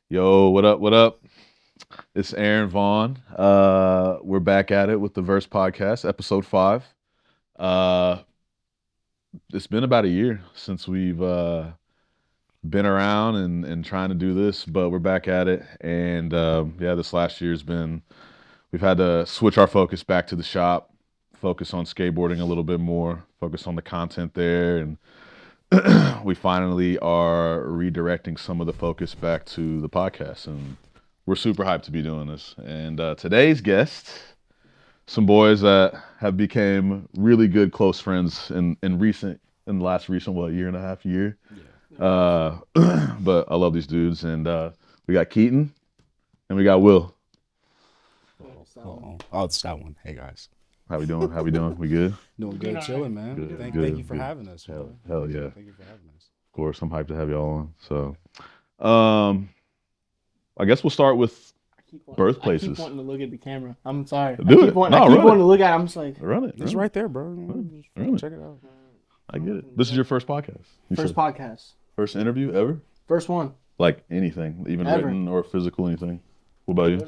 Yo, what up? What up? It's Aaron Vaughn. We're back at it with the Verse Podcast, episode 5. Uh, it's been about a year since we've been around and trying to do this, but we're back at it. And yeah, this last year's been we've had to switch our focus back to the shop, focus on skateboarding a little bit more, focus on the content there, and we finally are redirecting some of the focus back to the podcast, and we're super hyped to be doing this. And today's guest, some boys that have became really good close friends in the last recent year and a half year. Yeah. But I love these dudes, and we got Keaton and we got Will. Oh, it's that one. Hey guys. How we doing? How we doing? We good? Doing good, chilling, man. Good, Thank good, you for good. having us. Hell, Man. hell yeah. Thank you for having us. Of course, I'm hyped to have y'all on. So, I guess we'll start with birthplaces. I keep wanting to look at the camera. I'm sorry. Do it. I keep wanting to look at it. I'm just like, Run it. It's right there, bro. Run it. Check it out. I get it. This is your first podcast. first podcast. First interview ever? First one. Like anything, even Ever. written or physical, anything. What about you?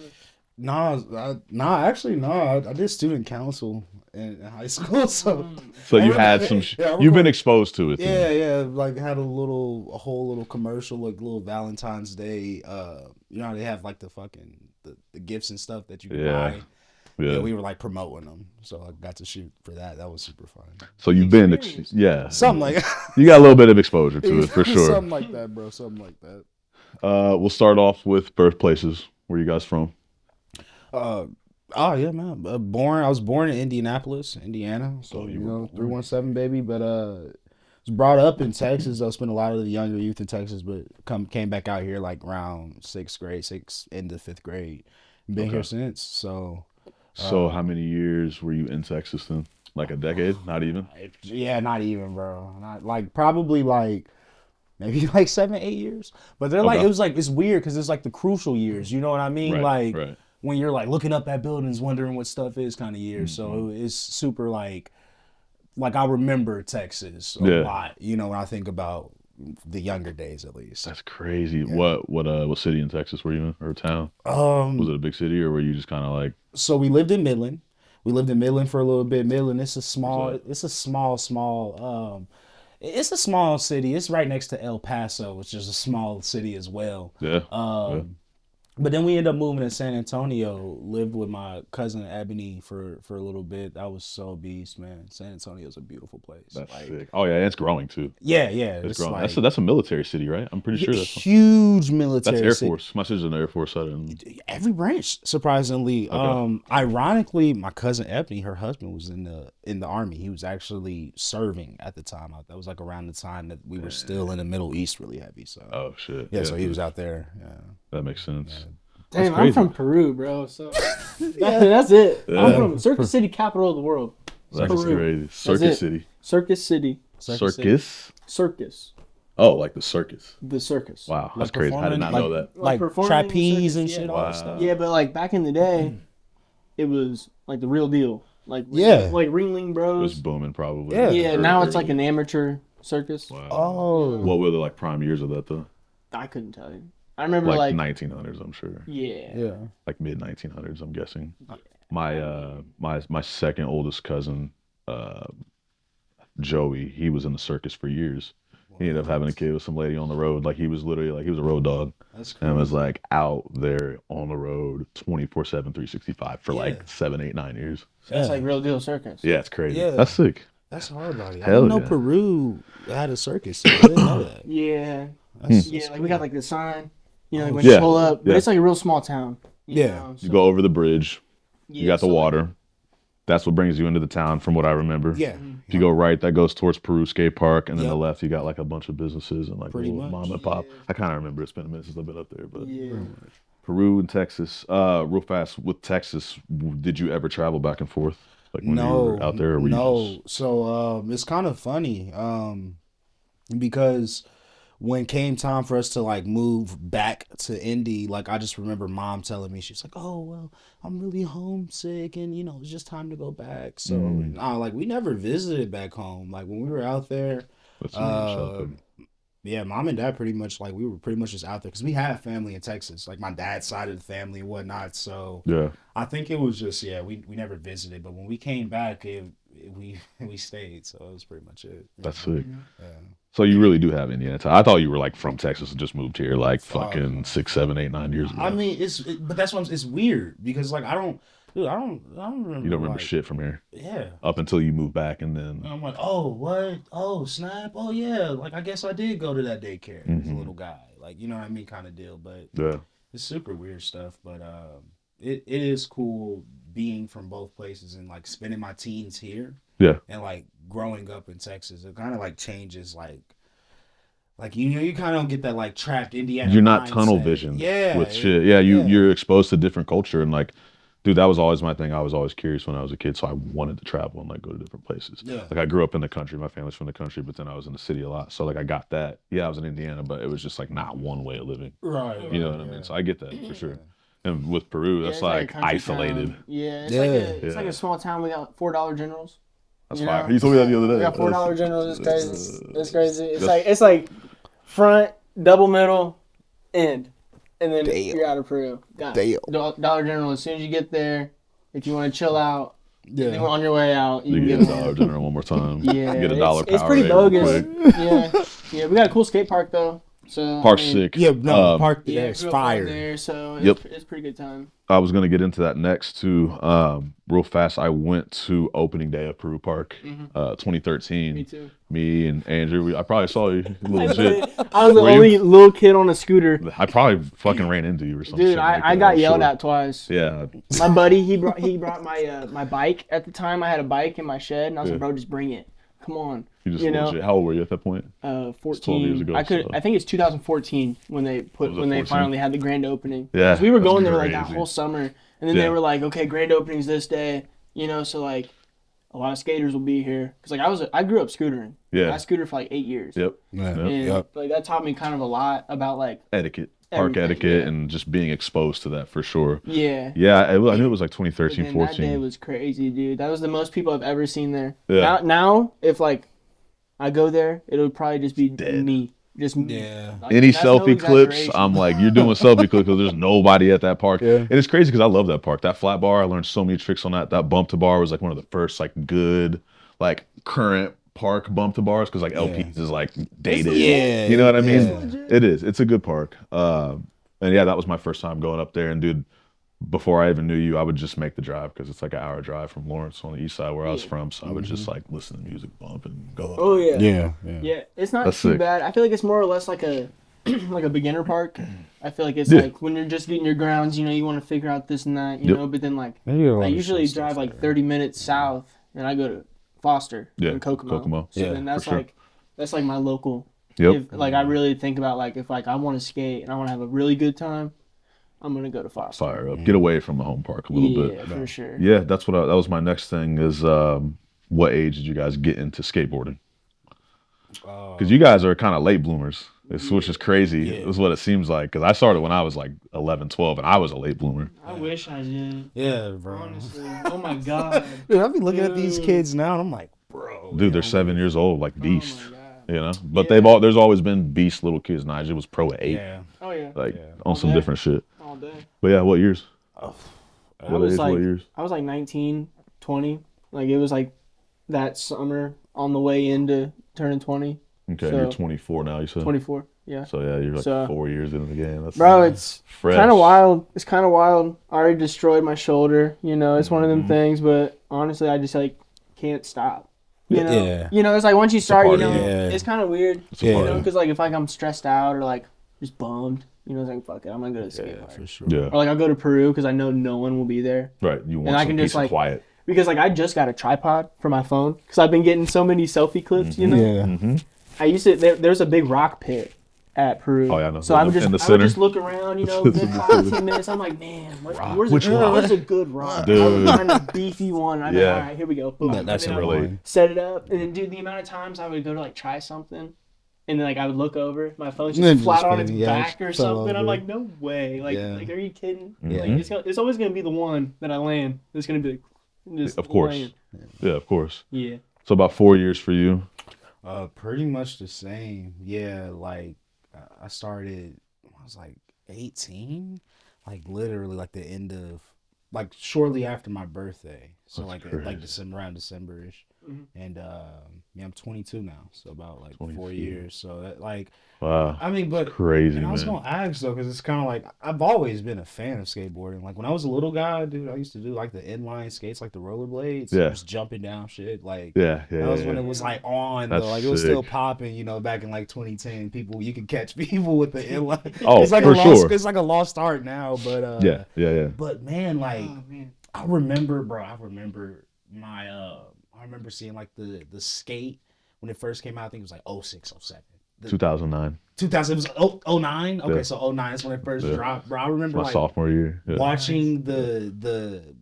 I did student council in high school, so So you had some. You've been exposed to it. yeah, then. yeah. Like had a whole little commercial, like little Valentine's Day. You know how they have like the fucking the gifts and stuff that you can buy. Yeah. Yeah, we were like promoting them, so I got to shoot for that. That was super fun. So you've been. Experience. Yeah. Something like You got a little bit of exposure to it for sure. Something like that, bro. Something like that. We'll start off with birthplaces. Where you guys from? Oh yeah, man. I was born in Indianapolis, Indiana. So Oh, you you were know, born. 317 baby. But was brought up in Texas. I spent a lot of the younger youth in Texas, but came back out here like around sixth grade, into fifth grade. Been Okay. here since. So So how many years were you in Texas then? Like a decade? Not even. yeah, not even, bro. Not like probably like maybe like 7, 8 years. But they're like Okay. it was like it's weird because it's like the crucial years. You know what I mean? Right. Like. Right. When you're like looking up at buildings, wondering what stuff is kind of years. Mm-hmm. So it's super like I remember Texas a Yeah. lot, you know, when I think about the younger days at least. That's crazy. Yeah. What city in Texas were you in, or town? Was Um, it a big city, or were you just kind of like? so we lived in Midland. We lived in Midland for a little bit. Midland, it's a small city. It's right next to El Paso, which is a small city as well. Yeah. But then we ended up moving to San Antonio, lived with my cousin Ebony for a little bit. That was so beast, man. San Antonio's a beautiful place. That's like, sick. Oh yeah, it's growing too. Yeah. It's growing. Like, That's a military city, right? I'm pretty sure huge military. that's Air city. Force. My sister's in the Air Force. Every branch, surprisingly. Okay. Ironically, my cousin Ebony, her husband was in the army. He was actually serving at the time. That was like around the time that we were still in the Middle East, really heavy. So Oh shit. yeah, so he was out there. Yeah. That makes sense. Damn, crazy. I'm from Peru, bro. So that's it. Yeah. I'm from Circus City, capital of the world. That's Peru. crazy. That's Circus it. City. Circus City. Circus. Circus. Oh, like the circus. The circus. Wow, that's Like crazy. I did performing, not know that. Like performing trapeze circus, and yeah. shit, all Wow. that stuff. Yeah, but like back in the day, it was like the real deal. Like Yeah. like Ringling It was Bros. booming, probably. Yeah. Yeah, Or- now or- it's like an amateur circus. Wow. Oh. What were the like prime years of that though? I couldn't tell you. I remember Like like 1900s, I'm sure. yeah. Yeah. Like mid 1900s, I'm guessing. My second oldest cousin, Joey, he was in the circus for years. He ended up having a kid with some lady on the road. Like he was literally like he was a road dog That's and crazy. was like out there on the road 24/7, 365 for Yeah. like 7, 8, 9 years. That's Yeah. like real deal circus. Yeah, it's crazy. Yeah. That's sick. That's hard body. I Hell didn't know yeah. Peru had a circus. I didn't know that. Yeah. That's, Yeah, that's like we got like the sign. You know, like when Yeah, you pull up, but yeah. it's like a real small town. Yeah. know, You so- go over the bridge. yeah, You got the so, like, water. That's what brings you into the town, from what I remember. yeah. If you go right, that goes towards Peru Skate Park, and then Yep. the left, you got like a bunch of businesses and like Pretty little much. mom and pop. Yeah. I kind of remember. It's been a minute since I've been up there, but Yeah. Peru and Texas. Real fast with Texas, did you ever travel back and forth like when you were out there? Or were no. You just... So it's kind of funny because when came time for us to like move back to Indy, like I just remember mom telling me, she's like, "Oh well, I'm really homesick, and you know it's just time to go back." So like we never visited back home. Like when we were out there, What's the name of uh, something? Yeah, mom and dad pretty much like we were pretty much just out there because we have family in Texas, like my dad's side of the family and whatnot. So Yeah. I think it was just we never visited, but when we came back, we stayed. So it was pretty much it. That's sick. Yeah. So you really do have Indiana ties. I thought you were like from Texas and just moved here like Fuck. fucking 6, 7, 8, 9 years ago. I mean, but that's what it's weird because like I don't remember. You don't remember like, shit from here Yeah. up until you move back, and then And I'm like, oh, what? Oh, snap. Oh, yeah. Like, I guess I did go to that daycare as a little guy. Like, you know what I mean? Kind of deal. But yeah, it's super weird stuff. But it is cool being from both places and, like, spending my teens here. Yeah. And, like, growing up in Texas. It kind of, like, changes, like, you know, you kind of don't get that, like, trapped Indiana you're not mindset. tunnel vision Yeah. with shit. Yeah, you're exposed to different culture, and like, dude, that was always my thing. I was always curious when I was a kid, so I wanted to travel and like go to different places. Yeah. Like I grew up in the country, my family's from the country, but then I was in the city a lot. So like I got that. Yeah, I was in Indiana, but it was just like not one way of living. Right. You know what I mean? So I get that for sure. And with Peru, that's it's like a country isolated. town. Yeah, it's like a small town. We got $4 generals. That's you fire. know? You told me that the other day. We got $4 generals. It's crazy. It's crazy. It's like front, double middle, end, and then you're out of Peru. Dollar General. As soon as you get there, if you want to chill out, then on your way out, you You can get get Dollar General one more time. Yeah, Get a dollar It's Powerade pretty real bogus. quick. Yeah. We got a cool skate park though. So Park's sick. Yeah, no, park Yeah, there is grew up around fire. there, so Yep. it's pretty good time. I was gonna get into that next too. Real fast. I went to opening day of Peru Park, 2013. Me too. Me and Andrew. I probably saw you a little bit. I was the Were you? only little kid on a scooter. I probably fucking ran into you or something. Dude, I got yelled at twice. Yeah. My buddy, he brought my my bike at the time. I had a bike in my shed, and I was like, bro, just bring it. Come on. You just know? legit. How old were you at that point? 14. 12 years ago, I so. think it's 2014 when they Was it they 14? finally had the grand opening. Yeah, 'Cause we were that's going there like that crazy. whole summer, and then Yeah. they were like, okay, grand opening's this day. You know, so like a lot of skaters will be here because like I grew up scootering. Yeah. I scootered for like 8 years. Yep. And like that taught me kind of a lot about like Etiquette. Park Everything, etiquette yeah. and just being exposed to that for sure. yeah. Yeah, I knew it was like But 2013, then that day 14. was crazy, dude. That was the most people I've ever seen there. Yeah. Now if like I go there, it'll probably just be Dead. me. Just me. Yeah. Like, Any that's no selfie clips, exaggeration. I'm like, you're doing selfie clips because there's nobody at that park. Yeah. And it's crazy because I love that park. That flat bar, I learned so many tricks on that. That bump to bar was like one of the first like good, like current park bump to bars because like LPs is like dated. Yeah, You know what I mean? yeah. It is. It's a good park. And yeah, that was my first time going up there. And dude, before I even knew you, I would just make the drive because it's like an hour drive from Lawrence on the east side where I was from. So I would just like listen to music bump and go up. Oh yeah. Yeah. Yeah, it's not That's too sick. bad. I feel like it's more or less like a like a beginner park. I feel like it's Yeah. like when you're just getting your grounds, you know, you want to figure out this and that, you Yep. know, but then like They do a lot I of usually stuff drive like there. 30 minutes south and I go to Foster Yeah, and Kokomo. Kokomo. So Yeah, then that's for sure. that's like my local. Yep. If, like I really think about like if like I want to skate and I want to have a really good time, I'm gonna go to Foster. Fire up. Get away from the home park a little bit. Yeah, for sure. Yeah, that's what that was my next thing is what age did you guys get into skateboarding? Because you guys are kind of late bloomers, which is crazy. Yeah. Is what it seems like. Because I started when I was like 11, 12, and I was a late bloomer. I wish I did. Yeah, bro. Honestly. Oh my god. Dude, I be looking at these Dude. kids now and I'm like, bro. Dude, they're 7 years old, like beasts. Oh my god. You know, but Yeah. there's always been beast little kids. Nigel was pro at 8, Yeah. Oh yeah. like Yeah. on some Okay. different shit. All day. But yeah, what years? I What was age? like What years? I was like 19, 20. Like it was like that summer on the way into turning 20, Okay, so- you're 24 now. You said. 24. Yeah. So yeah, you're like So- 4 years into the game. That's Bro, it's fresh. kind of wild. It's kind of wild. I already destroyed my shoulder. You know, it's one of Mm-hmm. them things. But honestly, I just like can't stop. You know, Yeah. you know, it's like once you start, you party. know, Yeah. it's kind of weird. It's a Yeah. You party. know, because like if like I'm stressed out or like just bummed, you know, it's like fuck it, I'm gonna go to the skate Yeah, park. for sure. Yeah, Or like I'll go to Peru because I know no one will be there. right. You want And I some can peace just, and like, quiet. Because like I just got a tripod for my phone because I've been getting so many selfie clips. You know, Yeah. Mm-hmm. I used to. There's a big rock pit at Peru. Oh, yeah, I know. So I would In just the I would center. just look around, you know, good 5-10 minutes. I'm like, man, where's Which a, rock? where's a good rock? I Dude. would find a beefy one. I'd be Yeah. like, all right, here we go. Boom. That's And a then I would real relate. one. set it up, and then dude, the amount of times I would go to like try something. And then like I would look over, my phone's And then just flat just on its spin, yeah, back or fell something. I'm over. like, no way. Like, Yeah. like are you kidding? Yeah. Like it's always gonna be the one that I land. It's gonna be like, just Of course. laying. Yeah, of course. Yeah. So about 4 years for you. Pretty much the same. Yeah, like I started when I was like 18, like literally like the end of like shortly after my birthday. So That's like crazy. December, around December-ish. And yeah, I'm 22 now, so about like 22. 4 years. So that like, Wow. I mean, but crazy, and I was man. gonna ask though, because it's kind of like I've always been a fan of skateboarding. Like when I was a little guy, dude, I used to do like the inline skates, like the rollerblades, Yeah. just jumping down shit. Like Yeah. that was when Yeah. it was like on That's though, like it was still sick. popping. You know, back in like 2010, people you could catch people with the inline. Oh, it's like for a lost, sure. It's like a lost art now, but Yeah. But man, like Oh man. I remember, bro. I remember my I remember seeing like the skate when it first came out. I think it was like 06, 07. 2009. 2000, it was 09? Okay, Yeah. so 09 is when it first Yeah. dropped. Bro, I It's remember my like sophomore year. Yeah. watching the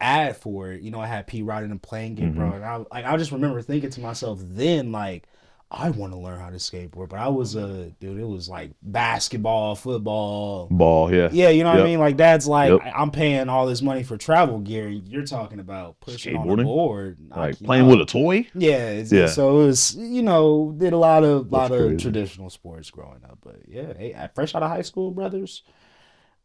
ad for it. You know, I had P riding and playing it, bro. And I just remember thinking to myself then, like, I want to learn how to skateboard. But I was dude, it was like basketball, football. Ball, yeah. Yeah, you know what I Yep. mean? Like that's like Yep. I'm paying all this money for travel gear. You're talking about pushing on a Skateboarding? board. Like playing with a toy? Yeah, Yeah. so it was, you know, did a lot of crazy. traditional sports growing up. But yeah, hey, fresh out of high school, brothers.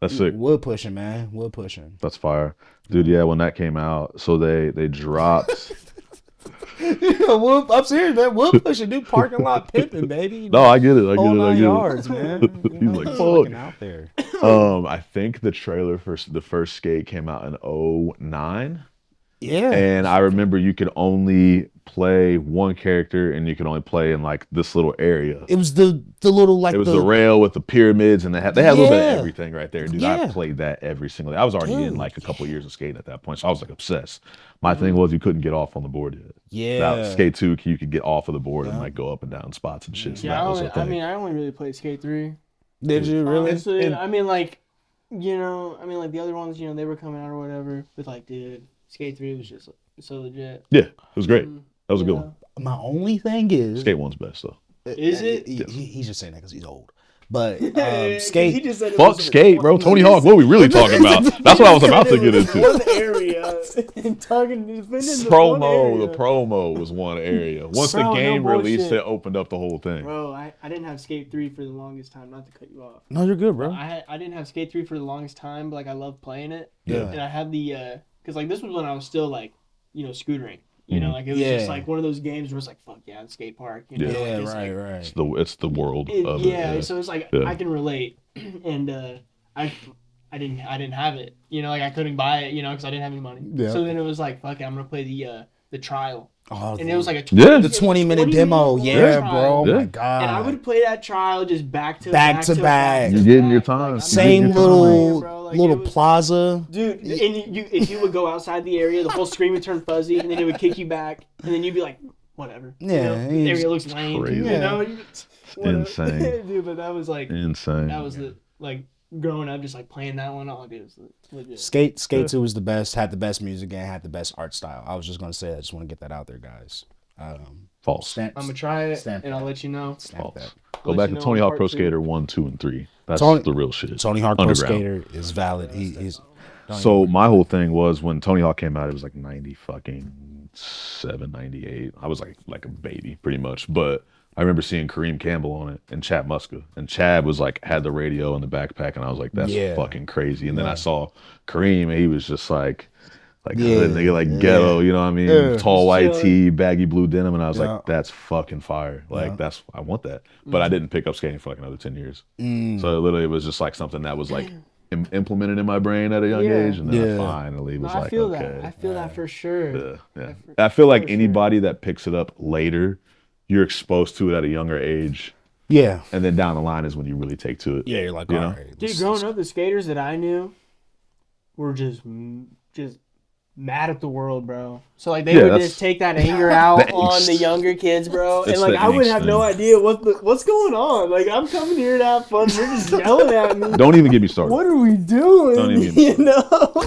That's sick. Wood pushing, man. Wood pushing. That's fire. Dude, yeah, when that came out, so they dropped. Wood, I'm serious, man. Wood pushing, dude. Parking lot pimping, baby. No, I get it. I get Whole it. I nine get yards, it. man. He's You know, like, he's fuck. looking out there. I think the trailer for the first skate came out in 09. Yeah. And I remember you could only play one character and you could only play in like this little area. It was the little like It was the rail with the pyramids and they had a little bit Yeah. of everything right there. Dude, I Yeah. played that every single day. I was already in Dude. like a couple years of skating at that point. So I was like obsessed. My thing was you couldn't get off on the board yet. Yeah. Now, skate 2, you could get off of the board and like go up and down spots and shit. So Yeah, that was the I thing. mean, I only really played Skate 3. Did you really? Honestly, I mean, like, you know, I mean, like the other ones, you know, they were coming out or whatever. But like, dude, Skate 3 was just so legit. Yeah, it was great. That was a good Yeah. one. My only thing is Skate 1's best though. Is it? He's just saying that because he's old. But He skate. just said it Fuck was skate, bro. Tony Hawk, what are we really talking about? That's what I was about to get into. One area. Talking, defending Promo, the the promo was one area. Once Bro, the no game released, bullshit. it opened up the whole thing. Bro, I didn't have Skate 3 for the longest time. Not to cut you off. No, you're good, bro. I didn't have Skate 3 for the longest time, but like I loved playing it. Yeah. And I had the because like this was when I was still like, you know, scootering. You know, like it was just like one of those games where it's like, fuck yeah, the skate park. You know? Yeah. Like, it's right, like, right. It's the world of it. yeah, so it's like I can relate, and I didn't have it. You know, like I couldn't buy it. You know, because I didn't have any money. Yeah. So then it was like, fuck it, I'm gonna play the trial. Oh, And it was like a Yeah. the 20-minute demo. Yeah, bro. Oh Yeah. my god. And I would play that trial just back to Back to back. You're getting your time. Like, Same You're little bro, like, little it was- plaza. Dude, and you if you would go outside the area, the whole screen would turn fuzzy, and then it would kick you back, and then you'd be like, whatever. Yeah, You know, the area looks lame. crazy. You know, whatever. Insane. Dude, but that was like Insane. that was the like growing up, just like playing that one. Oh, dude, it was legit. Skate 2 was the best. Had the best music and had the best art style. I was just gonna say. I just want to get that out there, guys. False. Stamp, I'm gonna try it, Stamp and I'll let you know. stamp False. that. Go Let back you to know Tony on Hawk part Pro 2. Skater 1, 2, and 3. That's Tony- the real shit. Tony Hawk Pro Underground. Skater is valid. He's So my whole thing was when Tony Hawk came out, it was like 97, 98. I was like a baby pretty much. But I remember seeing Kareem Campbell on it and Chad Muska. And Chad was like, had the radio in the backpack and I was like, that's fucking crazy. And then I saw Kareem and he was just like hood nigga, like ghetto, you know what I mean? Yeah. Tall white Chilling. tee, baggy blue denim. And I was Yeah. like, that's fucking fire. Like I want that. But I didn't pick up skating for like another 10 years. So it literally was just like something that was like implemented in my brain at a young Yeah. age. And then Yeah. I finally was I like, feel okay. that. I feel that for sure. Yeah. I feel like for anybody that picks it up later, you're exposed to it at a younger age. Yeah. And then down the line is when you really take to it. Yeah, you're like, You all know? right. Dude, growing up, the skaters that I knew were just mad at the world, bro. So like they Yeah, would that's- just take that anger out the on the angst. younger kids, bro. It's And like the I would angst have no thing. idea what's going on. Like I'm coming here to have fun. You're just yelling at me. Don't even get me started. What are we doing? Don't even- you know?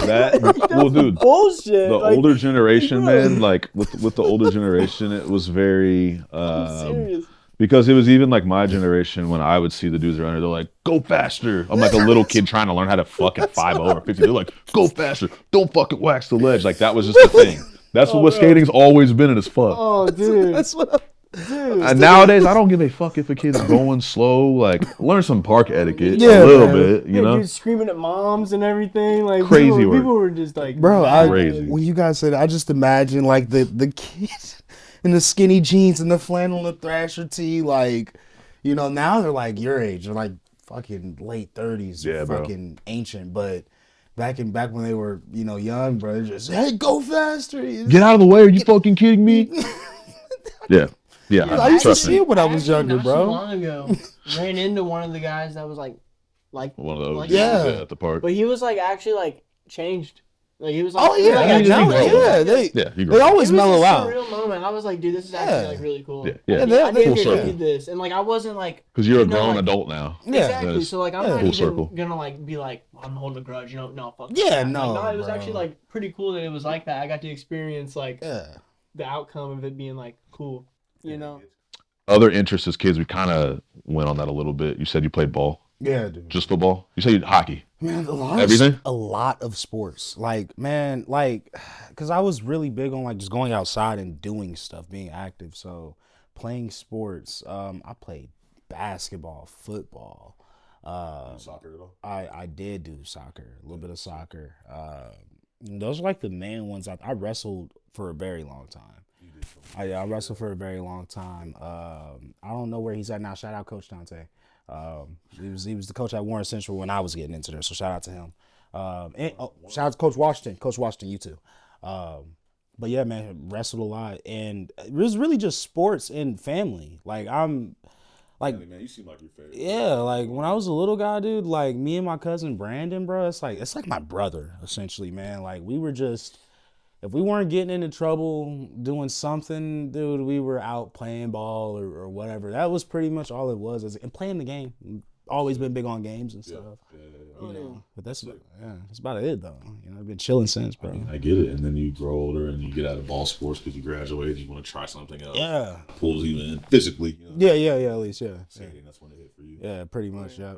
That- well, dude, bullshit. The Like, older generation, bro. man, like with the older generation, it was very I'm serious. because it was even like my generation when I would see the dudes around here, they're like, go faster. I'm like a little kid trying to learn how to fucking 5 over 50. They're like, go faster. Don't fucking wax the ledge. Like that was just the thing. That's what bro. skating's always been and it's fuck. Oh, dude. That's what. And nowadays, I don't give a fuck if a kid's going slow. Like, learn some park etiquette a little bit, you know? Dude, screaming at moms and everything. Like, Crazy people were just like, bro, crazy. When you guys said, I just imagine like the kids in the skinny jeans and the flannel and the Thrasher tee, like, you know, now they're like your age, they're like fucking late 30s, fucking ancient, but. Back when they were, you know, young, bro, just, hey, go faster. Get out of the way. Are you fucking kidding me? Yeah. I used to see it when I was younger, not bro. Not long ago, ran into one of the guys that was like one of those, at the park. But he was like actually like changed. Like he was like, they always mellow out. It was a surreal moment. I was like, dude, this is actually like really cool. Yeah. I didn't need this, and like I wasn't like because you're a grown adult now. Yeah, exactly. So like I'm not even circle. gonna like be like I'm holding a grudge, you know? No, fuck. Yeah, no. Like, no, it was actually like pretty cool that it was like that. I got to experience like the outcome of it being like cool, you know. Other interests as kids, we kind of went on that a little bit. You said you played ball. Yeah, dude. Just football? You said hockey? Man, everything? A lot of sports. Like, man, like, because I was really big on, like, just going outside and doing stuff, being active. So, playing sports, I played basketball, football. Soccer at all? I did do soccer, a little bit of soccer. Those are, like, the main ones. I wrestled for a very long time. I wrestled for a very long time. I don't know where he's at now. Shout out Coach Dante. He was the coach at Warren Central when I was getting into there, so shout out to him. Shout out to Coach Washington. Coach Washington, you too. But yeah, man, wrestled a lot, and it was really just sports and family. Like man, you seem like your favorite. Yeah, like when I was a little guy, dude, like me and my cousin Brandon, bro, it's like my brother essentially, man. Like we were just. If we weren't getting into trouble doing something, dude, we were out playing ball or whatever. That was pretty much all it was. And playing the game. Always been big on games and stuff. You know, but that's about it though. You know, I've been chilling since, bro. I get it. And then you grow older and you get out of ball sports because you graduate and you want to try something else. Yeah. Pulls you in physically. You know? Yeah, at least, yeah. That's when it hit for you. Yeah, pretty much, yeah.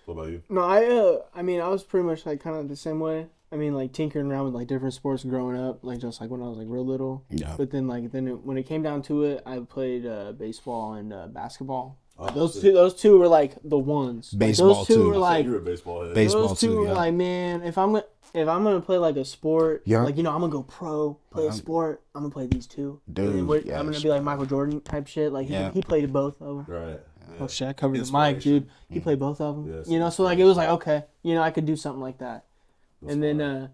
What about you? No, I mean, I was pretty much like kind of the same way. I mean, like tinkering around with like different sports growing up, like just like when I was like real little. Yeah. But then when it came down to it, I played baseball and basketball. Oh, those two were like the ones. Baseball those two too. were like you were a baseball head. Baseball those two too, were like, man, if I'm gonna play like a sport, like I'm gonna go pro, play a sport, I'm gonna play these two. Dude, I'm gonna be like Michael Jordan type shit. Like he played both of them. Right. Oh shit, I covered the mic, dude. He played both of them. Yes, you know, so like it was like okay, you know, I could do something like that. And then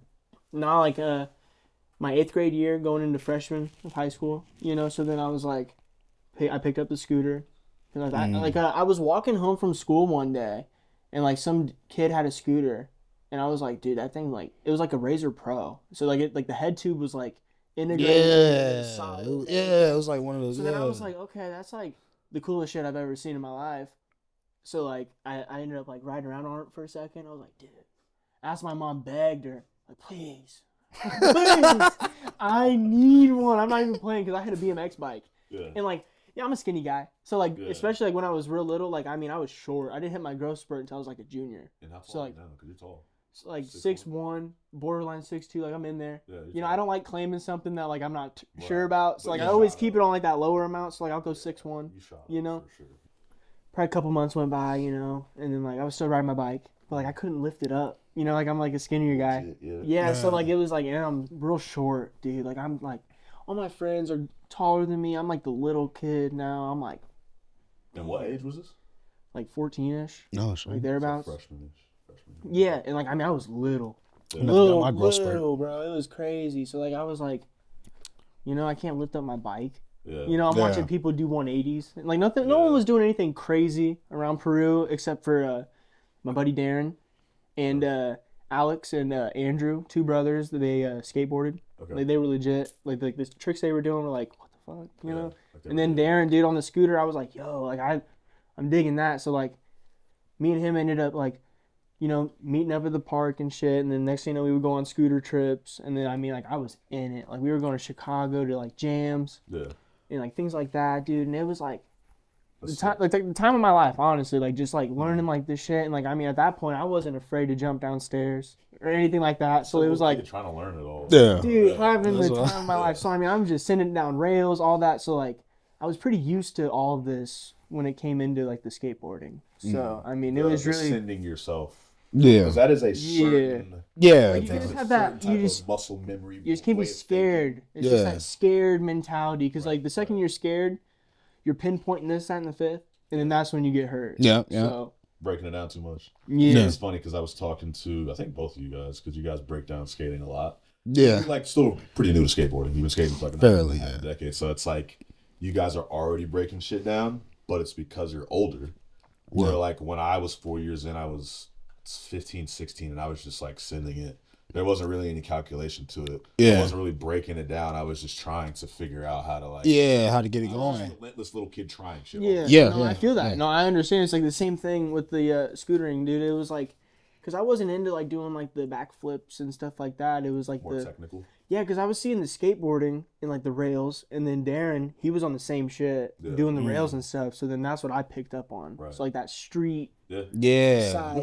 now like my 8th grade year going into freshman of high school, you know, so then I was like, I picked up the scooter. I was walking home from school one day, and like some kid had a scooter, and I was like, dude, that thing like it was like a Razor Pro, so like the head tube was like integrated. Yeah, it was like one of those. So then I was like, okay, that's like the coolest shit I've ever seen in my life. So like I ended up like riding around on it for a second. I was like, dude, I asked my mom, begged her, like, please, I need one. I'm not even playing because I had a BMX bike, and like. Yeah, I'm a skinny guy. So, like, especially, like, when I was real little, like, I mean, I was short. I didn't hit my growth spurt until I was, like, a junior. And how tall so, like, now? Because you're tall. So, like, 6'1", borderline 6'2", like, I'm in there. Yeah, you know, I don't like claiming something that, like, I'm not sure about. So, like, I always keep it on, like, that lower amount. So, like, I'll go 6'1", you know? For sure. Probably a couple months went by, you know, and then, like, I was still riding my bike. But, like, I couldn't lift it up. You know, like, I'm, like, a skinnier guy. Yeah, so, like, it was, like, and I'm real short, dude. Like, I'm, like, all my friends are taller than me. I'm like the little kid now. I'm like. And what age was this? Like 14-ish. No, sure. Like thereabouts. Freshman-ish. Yeah, and like I mean I was little. Yeah. Little, bro. It was crazy. So like I was like, you know, I can't lift up my bike. Yeah. You know, I'm watching people do 180s. Like nothing. No one was doing anything crazy around Peru except for my buddy Darren and Alex and Andrew, 2 brothers. They skateboarded. Okay. Like they were legit. Like the tricks they were doing were like, what the fuck, you know? And then Darren, dude, on the scooter, I was like, yo, like I'm digging that. So like, me and him ended up like, you know, meeting up at the park and shit. And then next thing you know, we would go on scooter trips. And then I mean, like I was in it. Like we were going to Chicago to like jams. Yeah. And like things like that, dude. And it was like the time of my life, honestly. Like just like learning like this shit. And like I mean, at that point, I wasn't afraid to jump downstairs or anything like that. So it was like trying to learn it all. Yeah. Dude, having the time of my life. So I mean, I'm just sending down rails, all that. So like, I was pretty used to all of this when it came into like the skateboarding. So I mean, it was really sending yourself. Yeah. Because that is a certain. Yeah. like, you just have that. Type of muscle memory. You just can't be scared. It's just that scared mentality. Because like the second you're scared, you're pinpointing this, that, and the fifth, and then that's when you get hurt. Yeah. So, breaking it down too much. Yeah. It's funny because I was talking to, I think both of you guys, because you guys break down skating a lot. Yeah. You're like still pretty new to skateboarding. You've been skating for like a decade. So it's like you guys are already breaking shit down, but it's because you're older. Where like when I was 4 years in, I was 15, 16, and I was just like sending it. There wasn't really any calculation to it. I wasn't really breaking it down. I was just trying to figure out how to like how to get it going. Just a relentless little kid trying shit. I feel that. No, I understand. It's like the same thing with the scootering, dude. It was like, because I wasn't into like doing like the backflips and stuff like that. It was like more technical. Yeah, because I was seeing the skateboarding and like the rails, and then Darren, he was on the same shit, doing the rails and stuff. So then that's what I picked up on. Right. So like that street side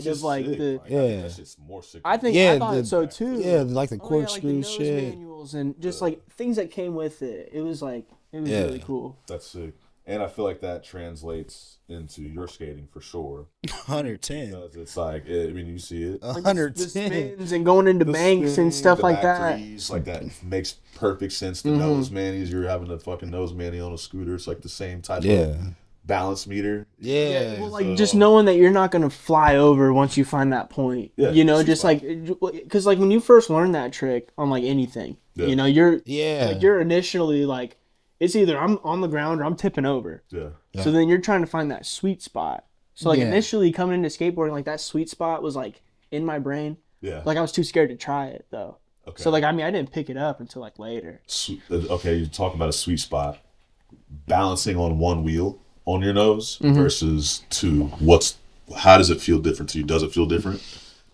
of like sick. That's just more sick. I think I thought so too. Yeah, like the corkscrew like the shit, manuals and just like things that came with it. It was like really cool. That's sick. And I feel like that translates into your skating for sure. 110. Because it's like, I mean, you see it. 110. The spins and going into banks and stuff like that. Threes, like that makes perfect sense. The nose manis, you're having a fucking nose mani on a scooter. It's like the same type of balance meter. Well, like just knowing that you're not going to fly over once you find that point. Yeah, you know, just like, because like when you first learn that trick on like anything, you know, you're initially like, it's either I'm on the ground or I'm tipping over. Yeah. So then you're trying to find that sweet spot. So like initially coming into skateboarding, like that sweet spot was like in my brain. Yeah. Like I was too scared to try it though. Okay. So like I mean I didn't pick it up until like later. Okay, you're talking about a sweet spot. Balancing on one wheel on your nose versus two. How does it feel different to you? Does it feel different?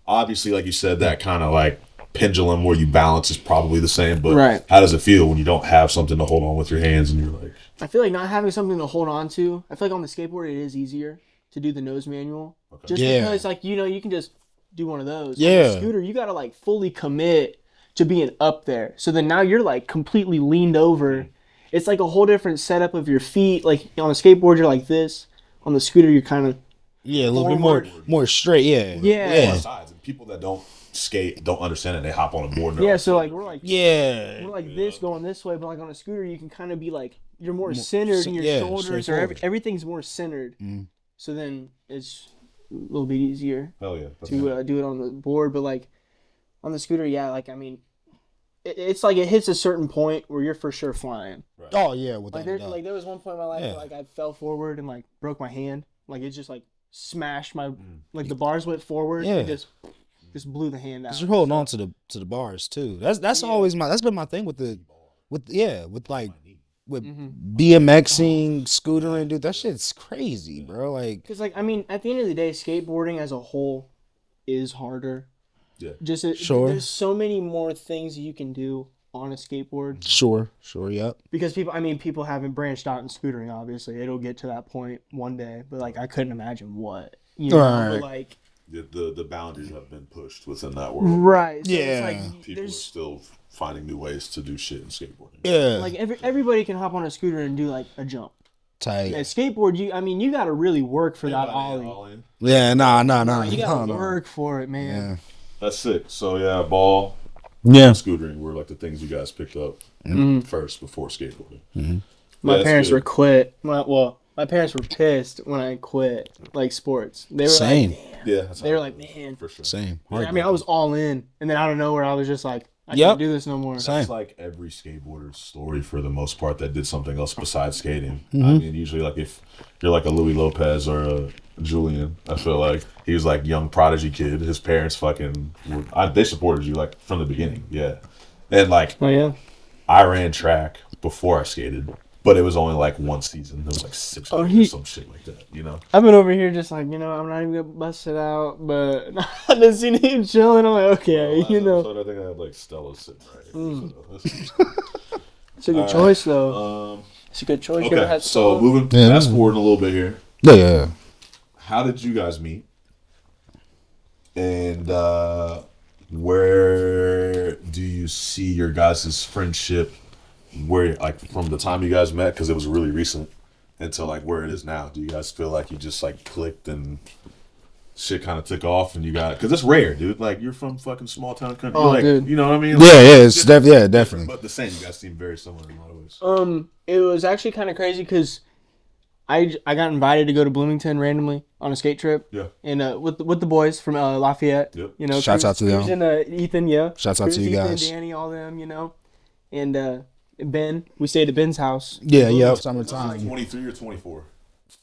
Obviously, like you said, that kind of like pendulum where you balance is probably the same, but how does it feel when you don't have something to hold on with your hands and you're like... I feel like not having something to hold on to, I feel like on the skateboard it is easier to do the nose manual. Okay. Just because like, you know, you can just do one of those. Yeah. On the scooter, you got to like fully commit to being up there. So then now you're like completely leaned over. It's like a whole different setup of your feet. Like on a skateboard, you're like this. On the scooter, you're kind of... Yeah, a little bit more straight, Yeah. Sides. And people that don't skate don't understand it. They hop on a board. So like we're like this going this way, but like on a scooter you can kind of be like you're more centered in your shoulders or everything's more centered. So then it's a little bit easier. To do it on the board, but like on the scooter, like I mean, it's like it hits a certain point where you're for sure flying. Right. Oh yeah, like there was one point in my life where like I fell forward and like broke my hand. Like it just like smashed my like the bars went forward and just blew the hand out. Cause you're holding on to the bars too. That's always that's been my thing with BMXing, scootering, dude. That shit's crazy, bro. Like, cause like I mean, at the end of the day, skateboarding as a whole is harder. Yeah. There's so many more things you can do on a skateboard. Sure, yep. Because people haven't branched out in scootering. Obviously, it'll get to that point one day. But like, I couldn't imagine what. You know, but like. The boundaries have been pushed within that world. Right. So it's like people are still finding new ways to do shit in skateboarding. Yeah. Like everybody can hop on a scooter and do like a jump. Tight. At skateboard, you got to really work for that ollie. Yeah, nah. You got to work for it, man. Yeah. That's sick. So ball, scootering were like the things you guys picked up first before skateboarding. My parents were quit. My parents were pissed when I quit, like sports. They were Same. Like, they were like, man. For sure. Same. I mean, I was all in. And then out of nowhere, I was just like, I can't do this no more. That's like every skateboarder's story for the most part that did something else besides skating. I mean, usually like if you're like a Louis Lopez or a Julian, I feel like he was like young prodigy kid. His parents they supported you like from the beginning. Yeah. And like, I ran track before I skated. But it was only like one season. It was like 6 weeks or some shit like that, you know? I've been over here just like, I'm not even going to bust it out, but I didn't see him chilling. I'm like, okay, I think I had like Stella sitting right here. It's a good choice, though. It's a good choice. Okay, so moving fast forward a little bit here. Yeah. How did you guys meet? And where do you see your guys' friendship where, like, from the time you guys met, because it was really recent, until like where it is now, do you guys feel like you just like clicked and shit kind of took off and you got it? Because it's rare, dude. Like, you're from fucking small town country. Oh, like, dude. you know what I mean? Yeah, Like, yeah, it's definitely. but the same. You guys seem very similar in a lot of ways. It was actually kind of crazy because I got invited to go to Bloomington randomly on a skate trip. Yeah. And with the boys from Lafayette. Yep. You know, Shouts out to them. Cruz and Ethan, yeah. Shouts out Cruz, to you Ethan, guys. Danny, all them, you know. And Ben, we stayed at Ben's house. Yeah, yep. Like Summertime. 23 or 24?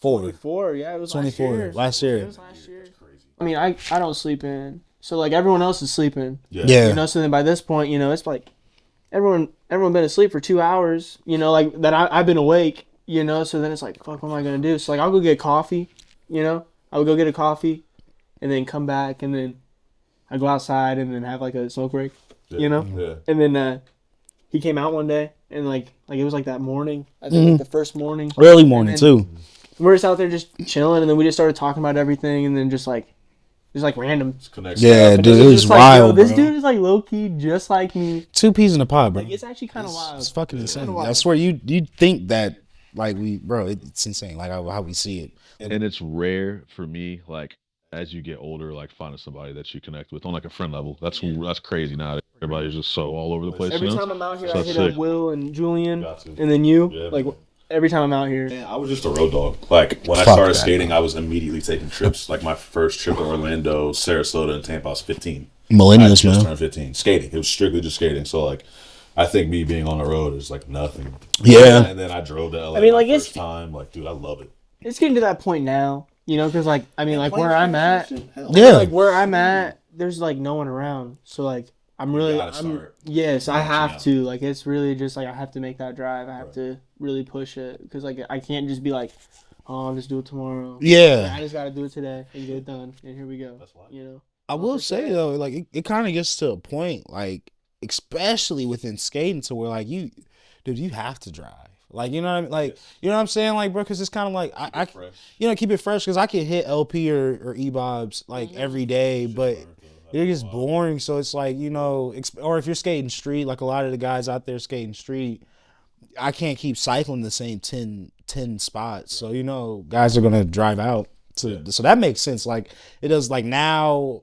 24, yeah, it was 24 last year. It was last year. I mean, I don't sleep in, so like everyone else is sleeping. Yeah. You know, so then by this point, you know, it's like everyone been asleep for 2 hours. You know, like that I've been awake. You know, so then it's like, fuck, what am I gonna do? So like, I'll go get coffee. You know, I would go get a coffee, and then come back, and then I go outside, and then have like a smoke break. Yeah. You know, Yeah. and then he came out one day, and like it was like that morning. I think like the first morning. Early morning And too. We're just out there just chilling, and then we just started talking about everything, and then just like random. It's connection. Yeah, And dude, it it was was just like, yo, wild, this bro. dude is like low key, just like me. 2 peas in a pod, bro. Like, it's actually kind of wild. It's fucking insane. wild. I swear, you think that like it's insane, like how we see it. And it's rare for me, like, as you get older, like finding somebody that you connect with on like a friend level. That's crazy now. Everybody's just so all over the place. Every you know? time I'm out here, So I that's hit up sick. Will and Julian, Got to. and then you. Yeah, Like man. every time I'm out here. Man, I was just a road dog. Like, when I Fuck started that, skating, I was immediately taking trips. Like, my first trip to Orlando, Sarasota, and Tampa, I was 15. I Millennials, just man. turned 15. Skating. It was strictly just skating. So, like, I think me being on the road is, like, nothing. Yeah. And then I drove to LA I mean, my like, first it's- time. Like, dude, I love it. It's getting to that point now, you know, because like I mean, like where I'm at, Yeah. like where I'm at, there's like no one around. So like I'm really, gotta start yes, I branching have out. to. Like it's really just like I have to make that drive. I have to really push it because like I can't just be like, oh, I'll just do it tomorrow. Like, Yeah. I just gotta do it today and get it done, and here we go. You know. I will say though, like it kind of gets to a point, like especially within skating, to where like you have to drive. Like, you know what I mean? Like, you know what I'm saying? Like, bro, because it's kind of like I fresh. you know, keep it fresh, because I could hit LP or E-Bobs like every day, but it gets boring. So it's like, you know, or if you're skating street, like a lot of the guys out there skating street, I can't keep cycling the same 10 spots. So, you know, guys are gonna drive out to. So that makes sense. Like, it does. Like, now,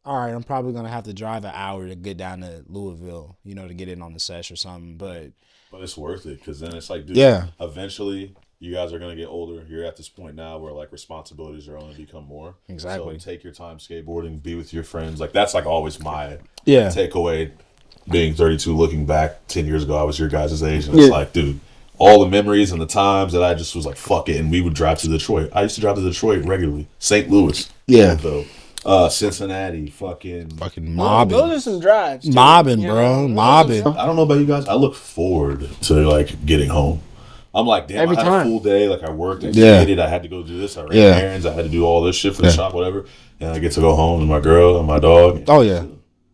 all right, I'm probably gonna have to drive an hour to get down to Louisville, you know, to get in on the sesh or something. But it's worth it, because then it's like, dude, Yeah. eventually you guys are going to get older. You're at this point now where, like, responsibilities are only become more. Exactly. So take your time skateboarding, be with your friends. Like, that's, like, always my Yeah. takeaway. Being 32, looking back 10 years ago, I was your guys' age. And it's like, dude, all the memories and the times that I just was like, fuck it. And we would drive to Detroit. I used to drive to Detroit regularly. St. Louis. Yeah. Though. Cincinnati. Fucking mobbing. Those are some drives. Too, Mobbing, you bro. know? Mobbing. I don't know about you guys. I look forward to, like, getting home. I'm like, damn, Every I had time. a full day. Like, I worked and Yeah. skated. I had to go do this. I ran Yeah. errands. I had to do all this shit for the shop, whatever. And I get to go home to my girl and my dog. Oh yeah.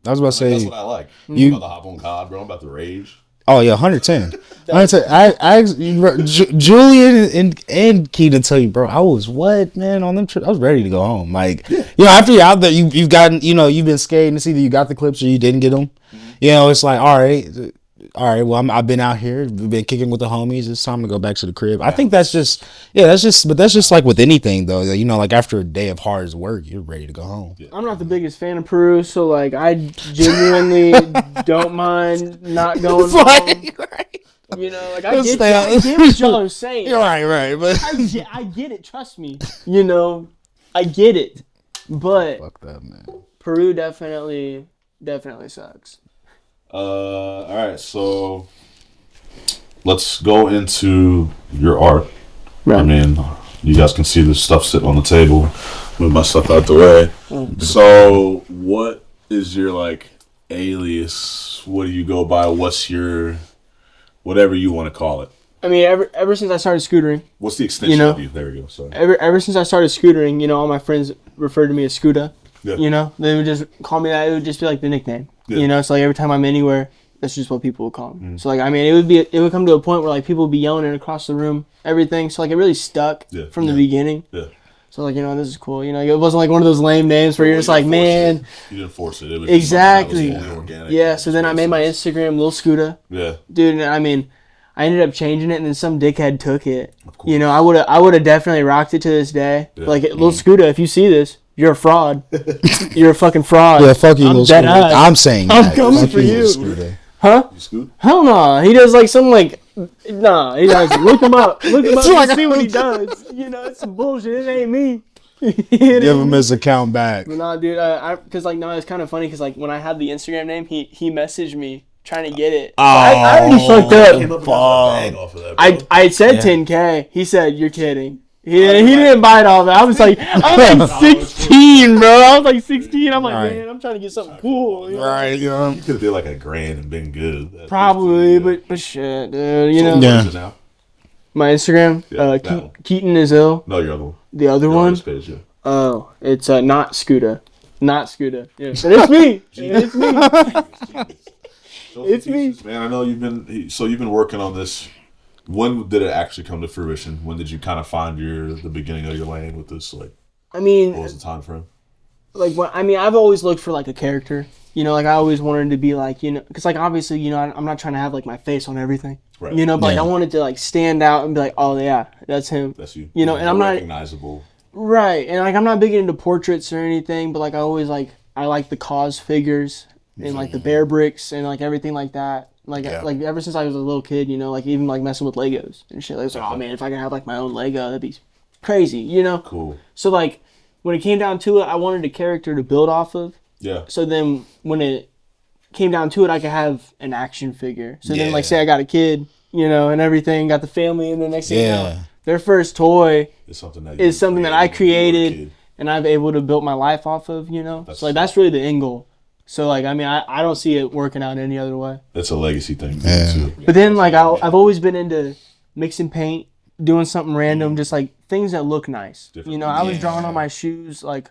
I was about to That's say. what I like. You- I'm about to hop on COD, bro. I'm about to rage. Oh yeah, 110. Julian and Keaton tell you, bro, I was what, man, on them trips. I was ready to go home. Like, you know, after you're out there, you've gotten, you know, you've been skating. It's either you got the clips or you didn't get them. You know, it's like, all right. Well, I've been out here, we've been kicking with the homies. It's time to go back to the crib. I think that's just like with anything though. You know, like after a day of hard work, you're ready to go home. I'm not the biggest fan of Peru, so like I genuinely don't mind not going home. You know, like I get what y'all are saying. You're right, but I get it. Trust me. You know, I get it. But fuck that, man. Peru definitely sucks. All right, so let's go into your art. Right. I mean, you guys can see the stuff sitting on the table. Move my stuff out the way. So, what is your, like, alias? What do you go by? What's your, whatever you want to call it? I mean, ever since I started scootering, What's the extension You know, of you? There we go. Sorry. ever since I started scootering, you know, all my friends referred to me as Scooter. Yeah. You know, they would just call me that. It would just be like the nickname. Yeah. You know, so like every time I'm anywhere, that's just what people would call me. So like, I mean, it would come to a point where like people would be yelling it across the room, everything. So like, it really stuck from the beginning. Yeah. So like, you know, this is cool. You know, it wasn't like one of those lame names where you're just like, man. You didn't force it. It was Exactly. Just something that was fully organic. Yeah. So then I made my Instagram Lil Scooter. Yeah. Dude, and I mean, I ended up changing it, and then some dickhead took it. You know, I would have definitely rocked it to this day. Yeah. Like, Lil Scooter, if you see this, you're a fraud. You're a fucking fraud. Yeah, fuck you, Lil Scooter. I'm saying I'm coming for you. Huh? You scoot? Hell no. He does like some like, nah. He does. Look him up. Look him up and see what he does. You know, it's some bullshit. It ain't me. Give him his account back. But nah, dude. Cause like, no, it's kind of funny. Cause like when I had the Instagram name, he messaged me trying to get it. I already fucked up. I said 10K. He said, "You're kidding." He didn't buy it all. I was like 16, bro. I was like 16. I'm like, man, I'm trying to get something cool. You know? Right, you could have did like $1,000 and been good. Probably, but shit, dude. You know. Yeah. My Instagram, Keaton is ill. No, your other one. The other one? Page, yeah. Oh, it's not Scooter. Not Scooter. Yeah. But it's me. It's me. It's me. Man, I know you've been working on this. When did it actually come to fruition? When did you kind of find the beginning of your lane with this? Like, I mean, what was the time frame? Like, I've always looked for like a character. You know, like I always wanted to be like, you know, because like obviously, you know, I'm not trying to have like my face on everything. Right. You know, but like I wanted to like stand out and be like, oh yeah, that's him. That's you. You know, and I'm not recognizable. Right, and like I'm not big into portraits or anything, but like I like the cause figures and like the bear bricks and like everything like that. Like ever since I was a little kid, you know, like even like messing with Legos and shit. Like, I was like, oh man, if I could have like my own Lego, that'd be crazy, you know? Cool. So like when it came down to it, I wanted a character to build off of. Yeah. So then when it came down to it, I could have an action figure. So then like say I got a kid, you know, and everything, got the family, and the next thing you know, their first toy is something that I created and I've able to build my life off of, you know? So like that's really the end goal. So, like, I mean, I don't see it working out any other way. It's a legacy thing, too. But then, like, I've always been into mixing paint, doing something random, just, like, things that look nice. You know, I was drawing on my shoes, like,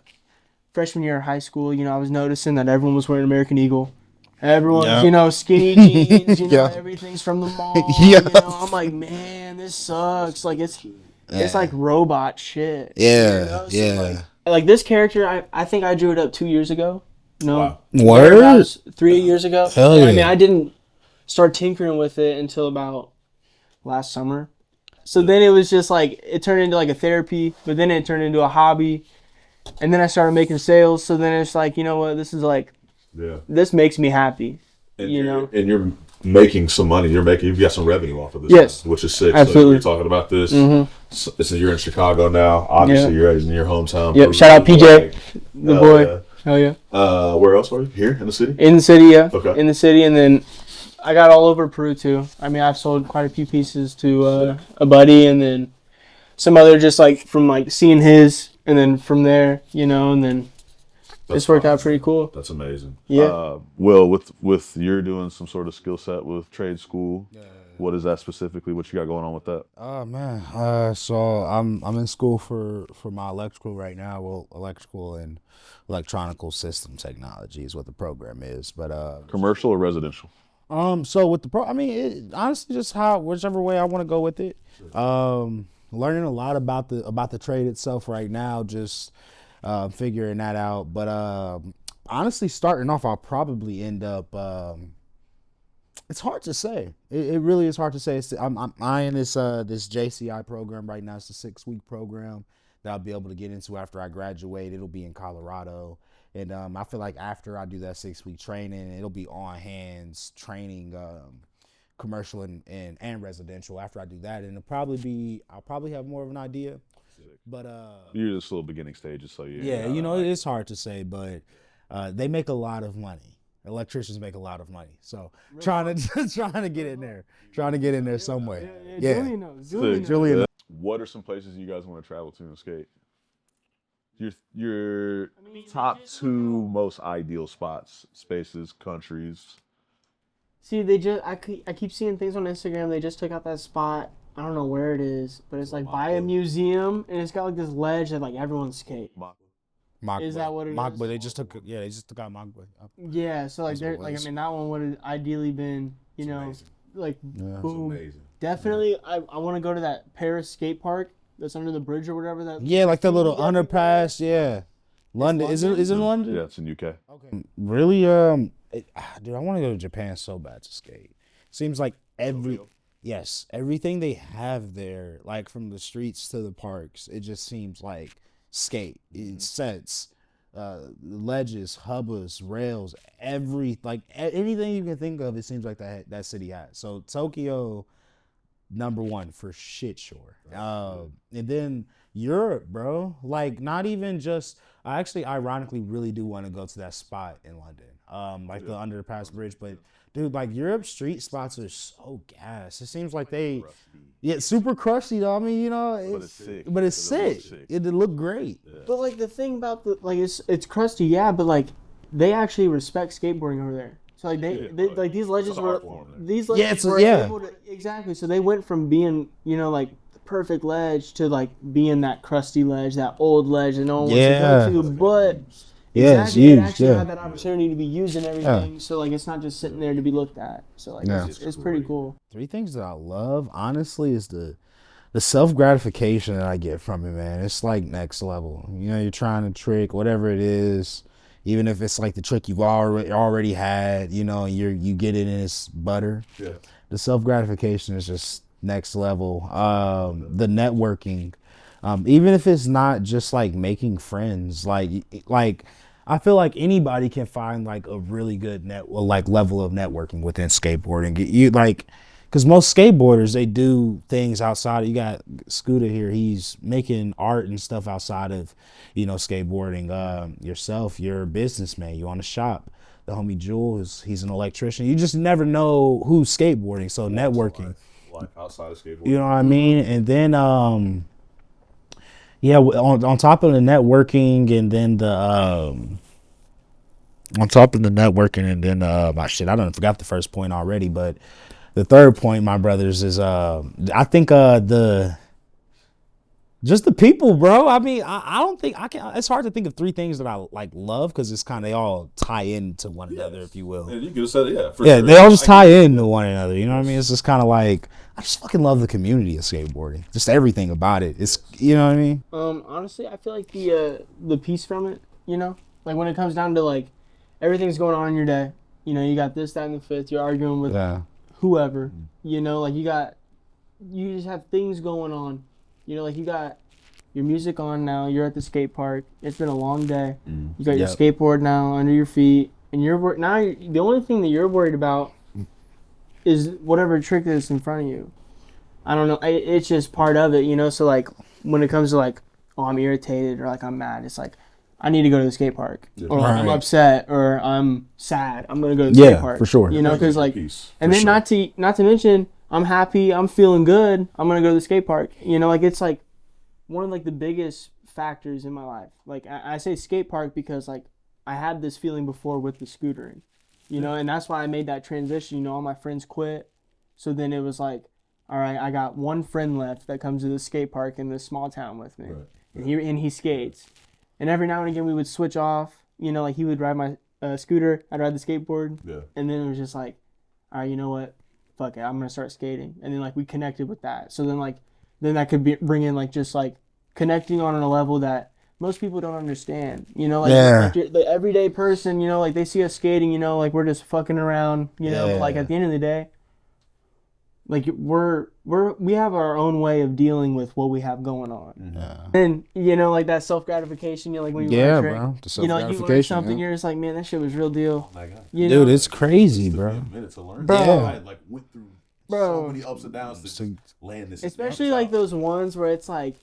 freshman year of high school. You know, I was noticing that everyone was wearing American Eagle. Everyone's, you know, skinny jeans, you know, everything's from the mall. You know, I'm like, man, this sucks. Like, it's like robot shit. Yeah, you know? So, like, this character, I think I drew it up 2 years ago. No. Wow. Word? 3 years ago. Hell yeah. I mean, I didn't start tinkering with it until about last summer. So then it was just like, it turned into like a therapy, but then it turned into a hobby. And then I started making sales. So then it's like, you know what, this is like, this makes me happy. And you know? And you're making some money. You've got some revenue off of this. Yes. Which is sick. Absolutely. So you're talking about this. So you're in Chicago now. Obviously, you're in your hometown. Yep. Shout out PJ, the boy. Yeah. Hell yeah. Where else are you? Here in the city? In the city, yeah. Okay. In the city, and then I got all over Peru too. I mean, I've sold quite a few pieces to a buddy, and then some other just like from like seeing his, and then from there, you know, and then it's worked out pretty cool. That's amazing. Yeah. Well, with you're doing some sort of skill set with trade school. Yeah. What is that specifically? What you got going on with that? Oh man, so I'm in school for my electrical right now. Well, electrical and electronical system technology is what the program is. But commercial or residential? So with the it, honestly, just whichever way I want to go with it. Learning a lot about the trade itself right now, just figuring that out. But honestly, starting off, I'll probably end up. It's hard to say. It really is hard to say. I'm eyeing this JCI program right now. It's a 6-week program that I'll be able to get into after I graduate. It'll be in Colorado. And I feel like after I do that 6-week training, it'll be on hands training commercial and residential after I do that. And I'll probably have more of an idea. But you're just little beginning stages, so yeah, you know, it's hard to say, but they make a lot of money. Electricians make a lot of money, so trying to get in there some way. Yeah. Julian knows. What are some places you guys want to travel to and skate? Your top 2 most ideal spots, spaces, countries. See, I keep seeing things on Instagram. They just took out that spot. I don't know where it is, but it's like by a museum, and it's got like this ledge that like everyone skate. Magba. Is that what it Magba, is? They just took out Magba. Yeah, so like they're like, I mean, that one would have ideally been, you know, amazing. Like boom. Definitely, I want to go to that Paris skate park that's under the bridge or whatever that. Yeah, like the little underpass. Yeah, London. Is it in London? Yeah, it's in UK. Okay. Really, dude, I want to go to Japan so bad to skate. Seems like Yes, everything they have there, like from the streets to the parks, it just seems like skate. It sets, ledges, hubbas, rails, anything you can think of. It seems like that city has. So Tokyo, number one for shit sure. And then Europe, bro. Like not even just. I actually, ironically, really do want to go to that spot in London, like the underpass bridge. But dude, like Europe street spots are so gas. It seems like they, super crusty though. I mean, but it's sick. It look great. Yeah. But like the thing about it's crusty, yeah. But like they actually respect skateboarding over there. So like they like these legends were able to, exactly. So they went from being like the perfect ledge to like being that crusty ledge, that old ledge that no one wants to go to. But exactly, it actually had that opportunity to be used and everything. So like it's not just sitting there to be looked at. So like it's pretty cool. 3 things that I love, honestly, is the self gratification that I get from it, man. It's like next level. You're trying to trick whatever it is. Even if it's like the trick you've already had, you get it in its butter. Yeah. The self gratification is just next level. The networking, even if it's not just like making friends, like I feel like anybody can find like a really good level of networking within skateboarding. Because most skateboarders, they do things outside. You got Scooter here. He's making art and stuff outside of, skateboarding. Yourself, you're a businessman. You own a shop. The homie Jewel, he's an electrician. You just never know who's skateboarding. So networking. Life outside of skateboarding. You know what I mean? And then, on top of the networking and then I done forgot the first point already, but the third point, my brothers, is I think just the people, bro. I mean, I don't think I can. It's hard to think of 3 things that I like love because it's kind of, they all tie into one another, if you will. Yeah, you could have said it, sure. They all just tie into one another. You know what I mean? It's just kind of like, I just fucking love the community of skateboarding. Just everything about it. It's, you know what I mean? Honestly, I feel like the piece from it, like when it comes down to like everything's going on in your day, you got this, that, and the fifth. You're arguing with whoever, like you just have things going on, like you got your music on now, you're at the skate park, it's been a long day, you got your skateboard now under your feet, and the only thing that you're worried about is whatever trick that's in front of you. I don't know, it's just part of it, so like when it comes to like, oh, I'm irritated or like I'm mad, it's like I need to go to the skate park, or I'm upset, or I'm sad. I'm gonna go to the skate park. For sure. Because like, and then not to mention, I'm happy, I'm feeling good. I'm gonna go to the skate park. Like it's like one of like the biggest factors in my life. Like I say skate park because like I had this feeling before with the scootering, and that's why I made that transition. All my friends quit, so then it was like, all right, I got one friend left that comes to the skate park in this small town with me, and he skates. And every now and again we would switch off, like he would ride my scooter, I'd ride the skateboard. Yeah. And then it was just like, all right, you know what? Fuck it, I'm going to start skating. And then like we connected with that. So then that could bring in like just like connecting on a level that most people don't understand. Like the everyday person, like they see us skating, like we're just fucking around, but like at the end of the day, like we have our own way of dealing with what we have going on. And like that self gratification, like when you learn a trick, bro, the self you learn something, you're just like, man, that shit was real deal. Oh my God. Dude, it's crazy, bro. A minute to learn. Bro. I like went through so many ups and downs to land this. Especially like those ones where it's like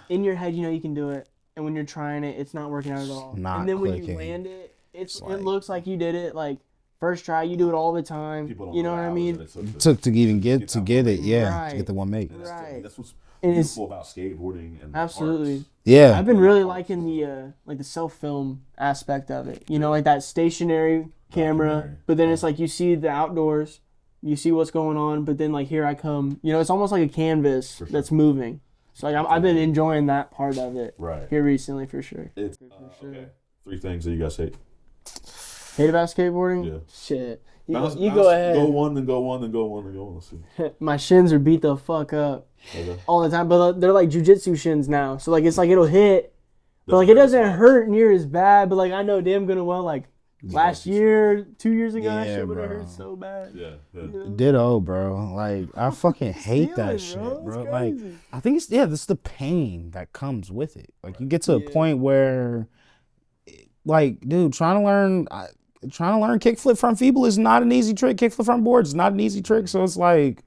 in your head, you can do it, and when you're trying it, it's not working out at all. And then when you land it, it looks like you did it like first try, you do it all the time. You know what I mean? It took to even get it, to get the one make. That's what's beautiful about skateboarding and absolutely. Arts. Yeah, I've been really liking the like the self film aspect of it. Like that stationary camera, but then it's like you see the outdoors, you see what's going on, but then like here I come. It's almost like a canvas that's moving. So like I've been enjoying that part of it here recently for sure. It's okay. 3 things that you guys hate. Hate about skateboarding? Yeah. Shit. You go ahead. Go one, then go one, then go one, then go one. Let's see. My shins are beat the fuck up all the time, but they're like jujitsu shins now. So like it's like it'll hit, but like it doesn't hurt near as bad. But like I know damn good and well like last year, 2 years ago, that Yeah, shit would have bro. hurt so bad. Yeah. Ditto, bro. Like I fucking hate that Stealing, shit, bro. bro. It's Like crazy. I think it's the pain that comes with it. Like you get to a point where, like, dude, trying to learn kickflip front feeble is not an easy trick. Kickflip front board is not an easy trick. So it's like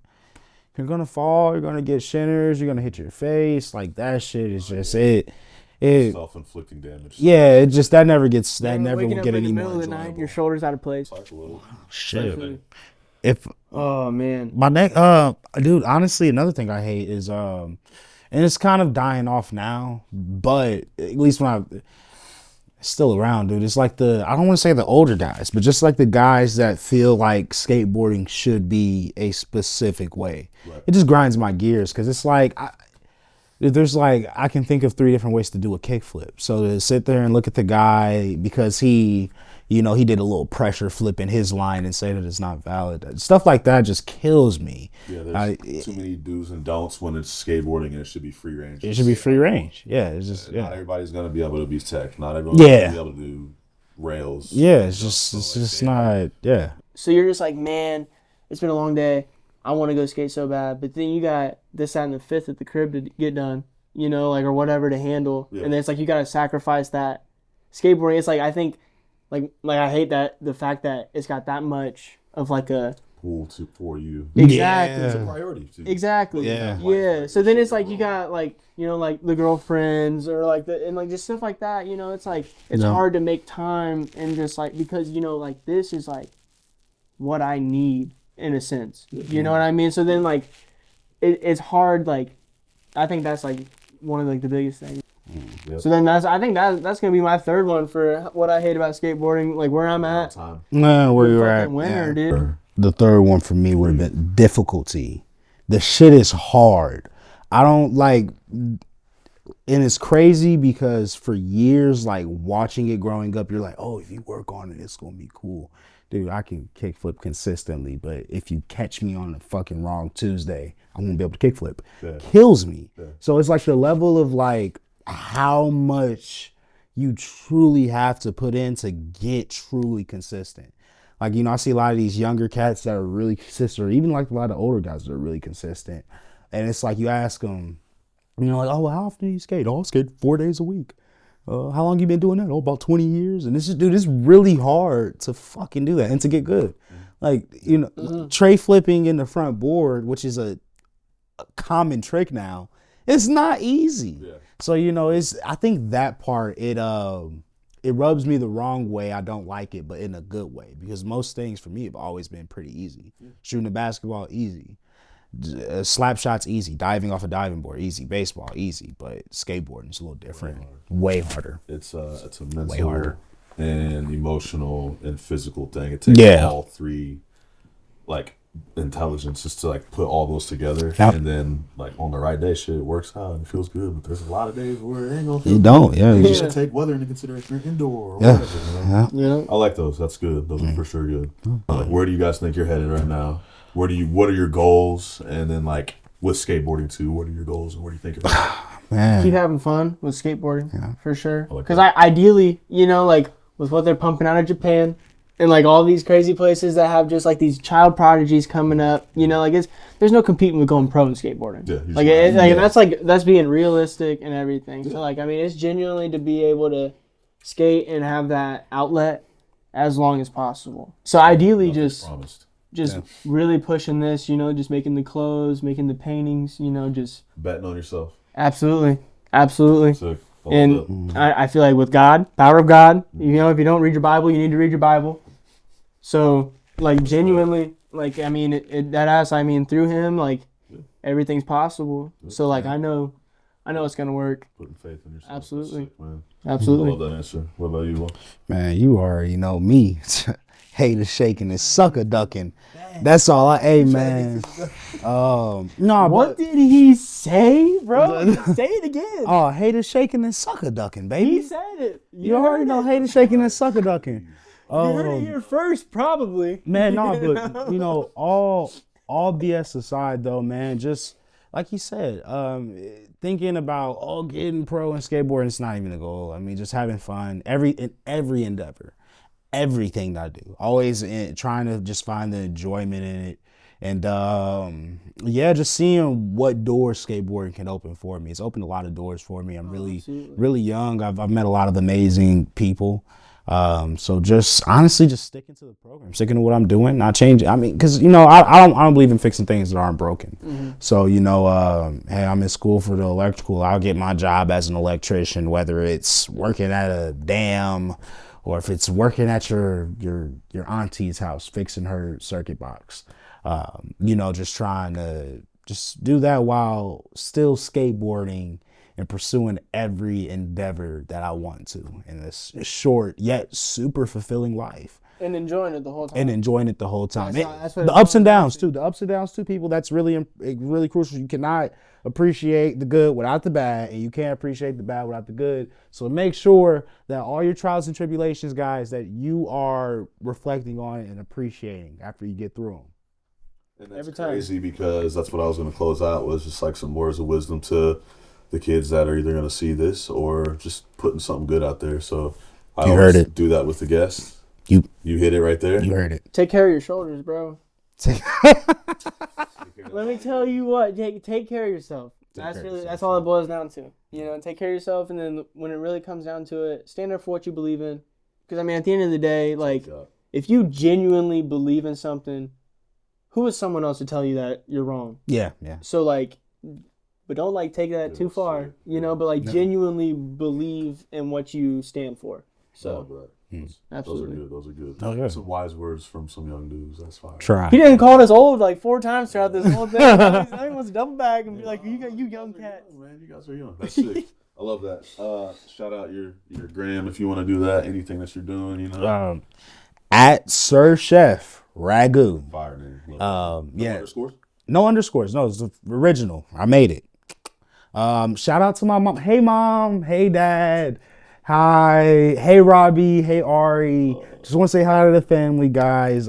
you're gonna fall, you're gonna get shinners, you're gonna hit your face. Like that shit is just it. Self-inflicting damage. Yeah, it just that never will Waking up get in any the more middle of the night, enjoyable. your shoulders out of place. Shit. If Oh man. my neck, dude, honestly, another thing I hate is and it's kind of dying off now, but at least when it's still around, dude. It's like I don't want to say the older guys, but just like the guys that feel like skateboarding should be a specific way. Right. It just grinds my gears because it's like I can think of 3 different ways to do a kickflip. So to sit there and look at the guy because he did a little pressure flip in his line and say that it's not valid. Stuff like that just kills me. Yeah, there's too many do's and don'ts when it's skateboarding and it should be free range. It should be free range. Yeah, it's just Not everybody's gonna be able to be tech. Not everyone's gonna be able to do rails. Yeah, it's just not. Yeah. So you're just like, man, it's been a long day. I want to go skate so bad, but then you got this, that, and the fifth at the crib to get done, or whatever to handle, and then it's like you got to sacrifice that. Skateboarding, it's like I think, like I hate the fact that it's got that much of like a pool for you. Exactly, It's a priority too. Exactly. Yeah. So then it's like you got like like the girlfriends or like and like just stuff like that. It's like it's hard to make time and just like because like this is like what I need. In a sense, you know what I mean. So then, like, it's hard. Like, I think that's like one of like the biggest things. Yep. So then I think that's gonna be my third one for what I hate about skateboarding. Like where I'm at. No, where you're at. Winter, dude. The third one for me would have been difficulty. The shit is hard. I don't like, and it's crazy because for years, like watching it growing up, you're like, oh, if you work on it, it's gonna be cool. Dude, I can kickflip consistently, but if you catch me on a fucking wrong Tuesday, I won't be able to kickflip. Yeah. Kills me. Yeah. So it's like the level of like how much you truly have to put in to get truly consistent. Like, I see a lot of these younger cats that are really consistent, or even like a lot of older guys that are really consistent. And it's like you ask them, like, oh, well, how often do you skate? Oh, I skate 4 days a week. How long you been doing that? Oh, about 20 years. And it's really hard to fucking do that and to get good. Like, tray flipping in the front board, which is a common trick now, it's not easy. Yeah. So, I think that part, it rubs me the wrong way. I don't like it, but in a good way, because most things for me have always been pretty easy. Yeah. Shooting a basketball, easy. Slap shots, easy. Diving off a diving board, easy. Baseball, easy. But skateboarding is a little different. Way harder. It's a mental and emotional and physical thing. It takes all 3, like, intelligence just to like put all those together, and then like on the right day, shit works out and it feels good. But there's a lot of days where it ain't gonna feel you don't. Yeah, you just take weather into consideration, indoor or whatever. Yeah, I like those. That's good. Those are for sure good. Like, where do you guys think you're headed right now? What are your goals? And then like with skateboarding too, what are your goals and what do you think about it? Man. Keep having fun with skateboarding for sure. Because I ideally, like with what they're pumping out of Japan and like all these crazy places that have just like these child prodigies coming up, like there's no competing with going pro in skateboarding. Yeah, that's being realistic and everything. Yeah. So like it's genuinely to be able to skate and have that outlet as long as possible. So ideally just really pushing this, just making the clothes, making the paintings, just betting on yourself. Absolutely. Sick. And up. I feel like with God, power of God, if you don't read your Bible, you need to read your Bible. So like genuinely, like through him, like everything's possible. So like I know it's gonna work. Putting faith in yourself. Absolutely. Sick, man. Absolutely. I love that answer. What about you, Will? Man, you already know me. Hater shaking and sucker ducking. That's all man. No, what did he say, bro? Say it again. Oh, hater shaking and sucker ducking, baby. He said it. You already know hater shaking and sucker ducking. You heard it here first, probably. Man, but all BS aside though, man, just like you said, thinking about getting pro in skateboarding, it's not even a goal. Just having fun in every endeavor. everything that I do. Always trying to just find the enjoyment in it. And just seeing what doors skateboarding can open for me. It's opened a lot of doors for me. I'm really young. I've met a lot of amazing people. So just honestly, just sticking to the program, sticking to what I'm doing, not changing. I mean, because I don't believe in fixing things that aren't broken. Mm-hmm. So hey, I'm in school for the electrical. I'll get my job as an electrician, whether it's working at a dam, or if it's working at your auntie's house fixing her circuit box. Just trying to just do that while still skateboarding and pursuing every endeavor that I want to in this short yet super fulfilling life. And enjoying it the whole time. That's the ups and downs too, people. That's really crucial. You cannot appreciate the good without the bad, and you can't appreciate the bad without the good. So make sure that all your trials and tribulations, guys, that you are reflecting on and appreciating after you get through them. And that's crazy because that's what I was going to close out was just like some words of wisdom to the kids that are either going to see this or just putting something good out there. So I always do that with the guests. You hit it right there. You heard it. Take care of your shoulders, bro. Let me tell you what. Take care of yourself. That's all it boils down to. Take care of yourself, and then when it really comes down to it, stand up for what you believe in. Because I mean, at the end of the day, like if you genuinely believe in something, who is someone else to tell you that you're wrong? Yeah. So but don't take that too far, but genuinely believe in what you stand for. So absolutely. Those are good. Oh, yeah. Some wise words from some young dudes. That's fine. Try. He didn't call us old 4 times throughout this whole thing. I think he wants to double back and be like, you young cats. Man, you guys are young. That's sick. I love that. Shout out your gram if you want to do that. Anything that you're doing, At Sir Chef Ragu. Fire name. No underscores? No underscores. No, it's the original. I made it. Shout out to my mom. Hey, Mom. Hey, Dad. Hi. Hey, Robbie. Hey, Ari. Just want to say hi to the family, guys.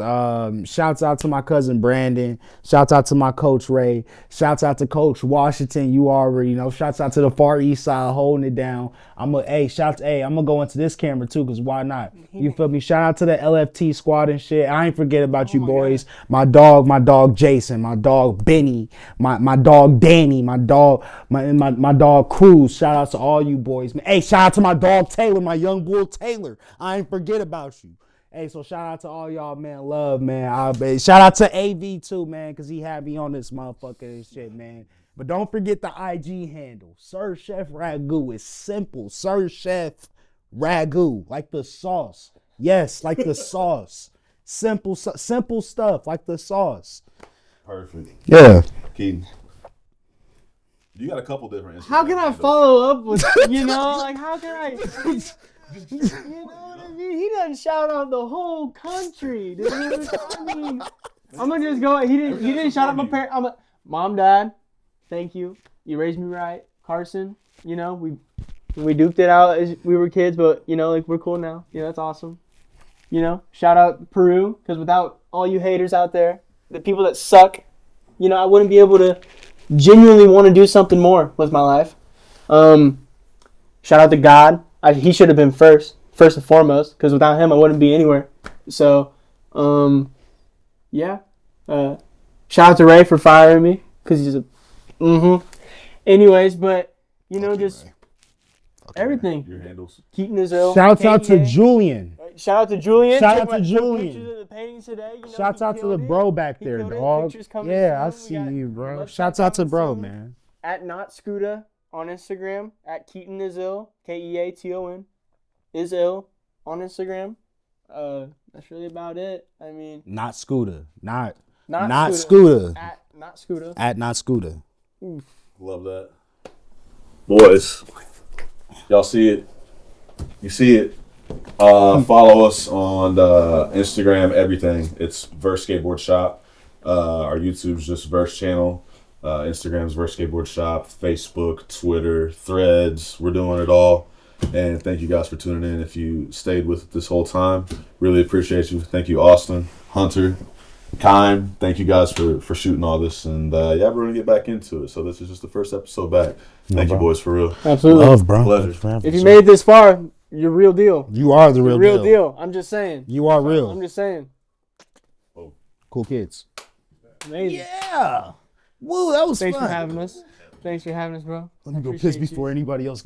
Shouts out to my cousin Brandon. Shouts out to my coach Ray. Shouts out to Coach Washington. You already know. Shouts out to the Far East Side holding it down. I'm gonna go into this camera too, cause why not? You feel me? Shout out to the LFT squad and shit. I ain't forget about you boys. God. My dog Jason, my dog Benny, my dog Danny, my dog Cruz. Shout out to all you boys, man. Hey, shout out to my dog Taylor, my young bull Taylor. I ain't forget about you. Hey, so shout out to all y'all, man. Love, man. Shout out to AV too, man, because he had me on this motherfucker and shit, man. But don't forget the IG handle. Sir Chef Ragu. It's simple. Sir Chef Ragu. Like the sauce. Yes, like the sauce. Simple stuff, like the sauce. Perfect. Yeah. Keaton. You got a couple different Instagram How can I follow up with, how can I... You know what I mean? He doesn't shout out the whole country, dude. I mean, I'm gonna just go. He didn't shout out my parents. Mom, Dad, thank you. You raised me right. Carson, we duped it out as we were kids, but we're cool now. That's awesome. Shout out Peru, because without all you haters out there, the people that suck, I wouldn't be able to genuinely want to do something more with my life. Shout out to God. He should have been first and foremost, because without him, I wouldn't be anywhere. So, shout out to Ray for firing me, because he's Anyways, but, just everything. Your handles. Keaton is ill. Shouts out to Julian. Shout out to Julian. Shout out to Julian. Pictures of the paintings today. Shouts out to the bro back there, dog. Yeah, I see you, bro. Shouts out to bro, man. At Not Scooter on Instagram, at Keaton is ill, Keaton is ill on Instagram. That's really about it. I mean, Not Scooter, not Scooter. At Not Scooter. Oof. Love that, boys. Y'all see it? You see it? Follow us on Instagram. Everything. It's Verse Skateboard Shop. Our YouTube's just Verse Channel. Instagram's Verse Skateboard Shop, Facebook, Twitter, Threads. We're doing it all. And thank you guys for tuning in. If you stayed with it this whole time, really appreciate you. Thank you, Austin, Hunter, Kime. Thank you guys for shooting all this. And we're going to get back into it. So this is just the first episode back. Thank you, boys, for real. Absolutely. Love, bro. Pleasure. If you made it this far, You're real deal. You are the real deal. I'm just saying. You are real. I'm just saying. Cool kids. Amazing. Yeah. Woo, that was Thanks fun. for having us. Thanks for having us, bro. Let me go piss before anybody else